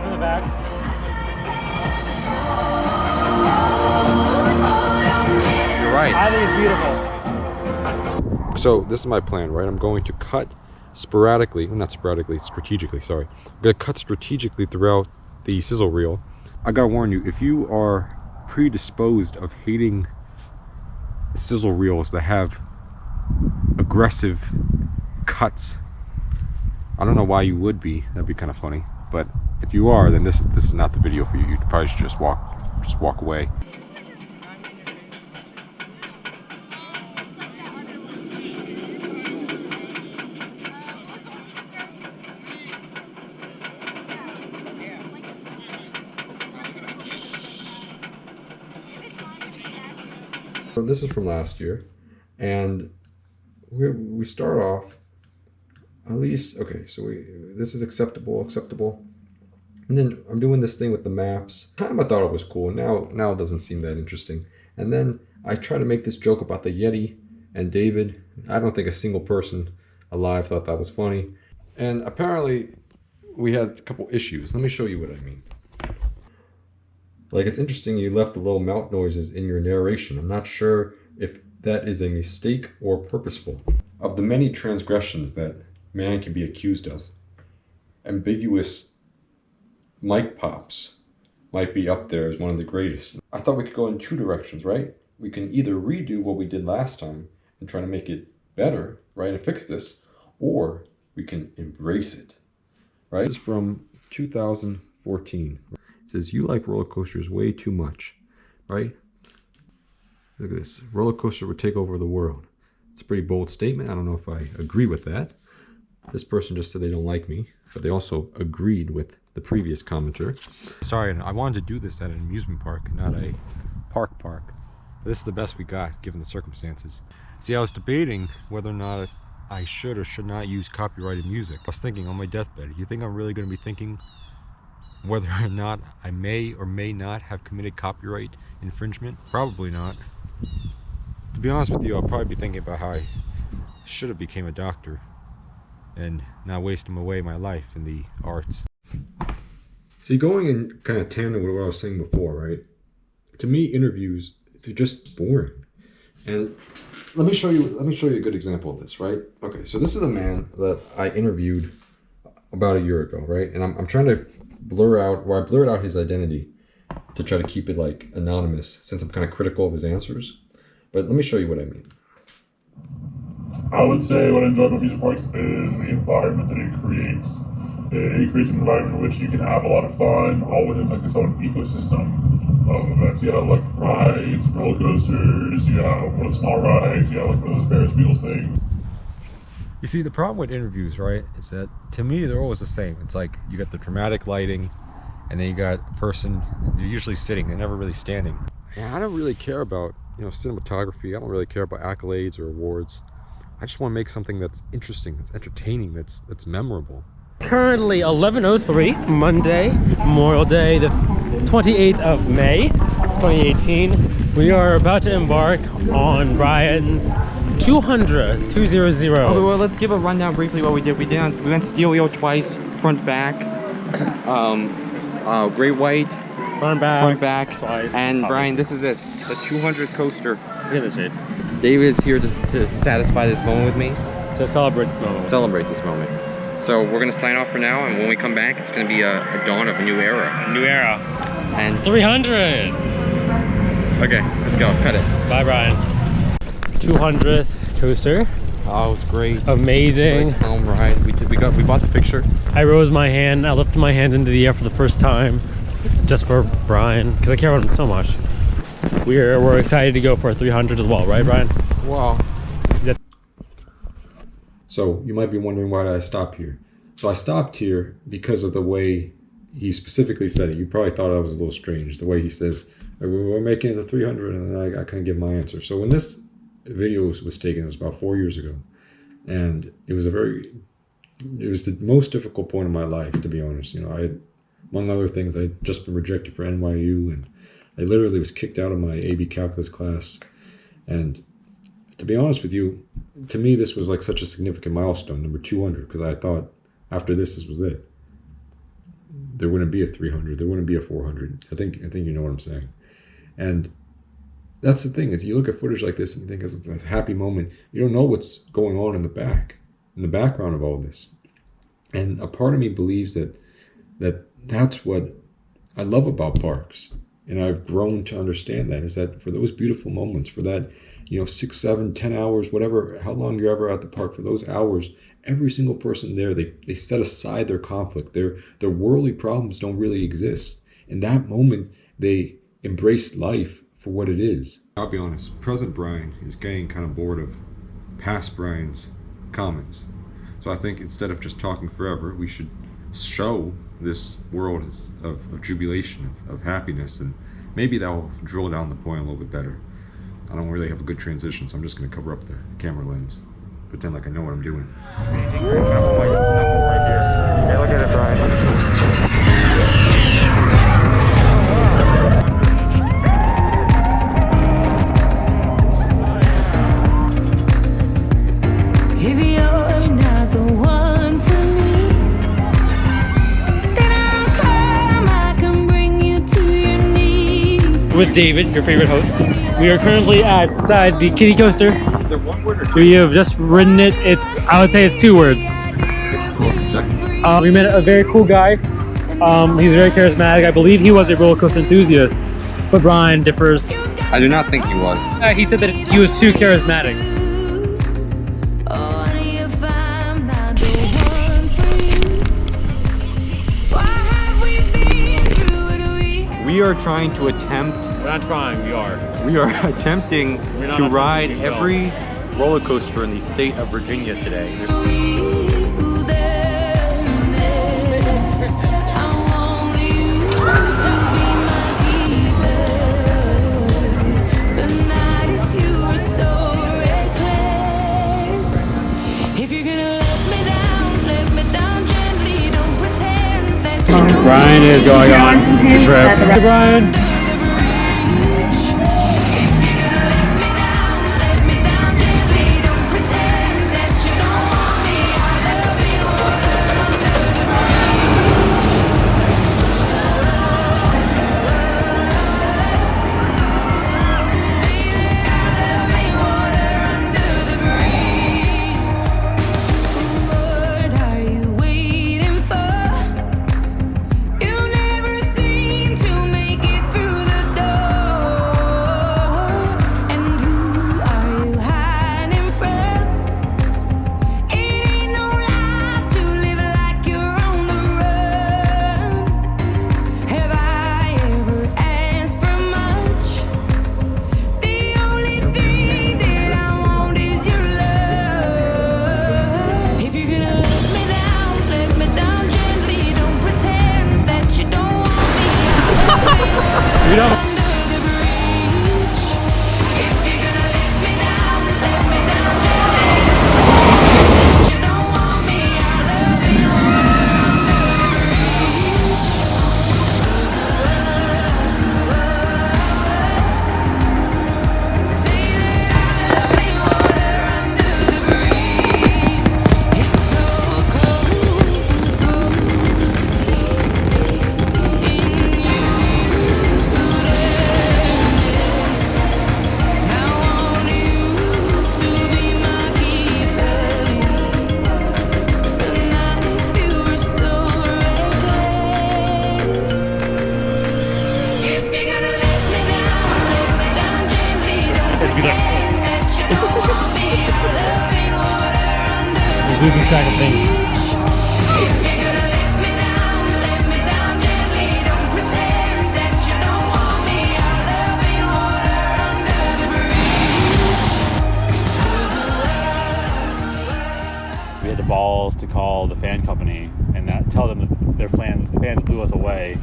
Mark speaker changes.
Speaker 1: shot from the back.
Speaker 2: You're right.
Speaker 1: I think it's beautiful.
Speaker 2: So this is my plan, right? I'm going to cut sporadically, well, not sporadically, strategically, sorry. I'm going to cut strategically throughout the sizzle reel. I gotta warn you, if you are predisposed of hating sizzle reels that have aggressive cuts, I don't know why you would be. That'd be kind of funny. But if you are, then this is not the video for you. You probably should just walk away. So this is from last year, and we start off at least, okay, so this is acceptable, and then I'm doing this thing with the maps. At the time I thought it was cool. Now it doesn't seem that interesting. And then I try to make this joke about the Yeti and David. I don't think a single person alive thought that was funny. And apparently we had a couple issues. Let me show you what I mean. Like, it's interesting you left the little mouth noises in your narration. I'm not sure if that is a mistake or purposeful. Of the many transgressions that man can be accused of, ambiguous mic pops might be up there as one of the greatest. I thought we could go in two directions, right? We can either redo what we did last time and try to make it better, right, and fix this, or we can embrace it, right? This is from 2014. It says, you like roller coasters way too much, right? Look at this. Roller coaster would take over the world. It's a pretty bold statement. I don't know if I agree with that. This person just said they don't like me, but they also agreed with the previous commenter. Sorry, I wanted to do this at an amusement park, not a park. But this is the best we got, given the circumstances. See, I was debating whether or not I should or should not use copyrighted music. I was thinking on my deathbed, you think I'm really going to be thinking whether or not I may or may not have committed copyright infringement? Probably not. To be honest with you, I'll probably be thinking about how I should have became a doctor and not wasting away my life in the arts. See, going in kind of tandem with what I was saying before, right? To me, interviews, they're just boring. And let me show you a good example of this, right? Okay, so this is a man that I interviewed about a year ago, right? And I'm trying to I blurred out his identity to try to keep it like anonymous, since I'm kind of critical of his answers. But let me show you what I mean.
Speaker 3: I would say what I enjoy about music parks is the environment that it creates. It creates an environment in which you can have a lot of fun, all within like its own ecosystem of events. You got electric rides, roller coasters, you got one of the small rides, you got like one of those Ferris Buells things.
Speaker 2: You see, the problem with interviews, right, is that to me they're always the same. It's like you got the dramatic lighting, and then you got a person, they're usually sitting, they're never really standing. And I don't really care about, cinematography. I don't really care about accolades or awards. I just want to make something that's interesting, that's entertaining, that's memorable.
Speaker 1: Currently 11:03, Monday, Memorial Day, the 28th of May, 2018. We are about to embark on Brian's 200.
Speaker 4: Okay, well, let's give a rundown briefly what we did. We went steel wheel twice, front back, gray white,
Speaker 1: front back
Speaker 4: twice. And Brian, this is it, the 200 coaster.
Speaker 1: Let's give it a shake.
Speaker 4: David is here to satisfy this moment with me.
Speaker 1: To celebrate this moment.
Speaker 4: So we're gonna sign off for now, and when we come back, it's gonna be a dawn of a new era.
Speaker 1: A new era.
Speaker 4: And
Speaker 1: 300.
Speaker 4: Okay, let's go. Cut it.
Speaker 1: Bye, Brian. 200th coaster.
Speaker 4: Oh, it was great.
Speaker 1: Amazing.
Speaker 4: Great home ride. We bought the picture.
Speaker 1: I rose my hand. I lifted my hands into the air for the first time, just for Brian, because I care about him so much. We're excited to go for a 300 as well, right, Brian?
Speaker 4: Wow.
Speaker 2: So you might be wondering, why did I stop here? So I stopped here because of the way he specifically said it. You probably thought I was a little strange, the way he says, we're making it to 300, and then I couldn't give my answer. So when this video was taken, it was about 4 years ago, and it was the most difficult point in my life, to be honest. Among other things, I'd just been rejected for NYU, and I literally was kicked out of my AB calculus class. And to be honest with you, to me, this was like such a significant milestone, number 200, because I thought after this was it. there wouldn't be a 300, there wouldn't be a 400. I think you know what I'm saying. And that's the thing, is you look at footage like this and you think it's a happy moment. You don't know what's going on in the background of all this. And a part of me believes that's what I love about parks. And I've grown to understand that, is that for those beautiful moments, for that, 6, 7, 10 hours, whatever, how long you're ever at the park, for those hours, every single person there, they set aside their conflict. Their worldly problems don't really exist. In that moment, they embrace life for what it is. I'll be honest, present Brian is getting kind of bored of past Brian's comments. So I think instead of just talking forever, we should show this world of jubilation, of happiness, and maybe that will drill down the point a little bit better. I don't really have a good transition, so I'm just going to cover up the camera lens, pretend like I know what I'm doing.
Speaker 4: Hey, look at it, Brian.
Speaker 5: If you're not the one for me, then I'll come, I can bring you to your knees.
Speaker 1: With David, your favorite host. We are currently outside the Kiddie Coaster.
Speaker 2: Is it one word or two?
Speaker 1: We have just ridden it. I would say it's 2 words. We met a very cool guy. He's very charismatic. I believe he was a roller coaster enthusiast, but Brian differs.
Speaker 4: I do not think he was.
Speaker 1: He said that he was too charismatic.
Speaker 5: Oh, honey, if I'm not the one for you, why have we been through it?
Speaker 4: We are trying to attempt.
Speaker 1: We're not trying, we are.
Speaker 4: We are attempting
Speaker 1: We're not
Speaker 4: to
Speaker 1: attempting
Speaker 4: ride
Speaker 1: to go.
Speaker 4: every roller coaster in the state of Virginia today.
Speaker 1: Brian is going on the trip. Hey, Brian. You know, losing track of things. We had the balls to call the fan company and tell them that their fans blew us away.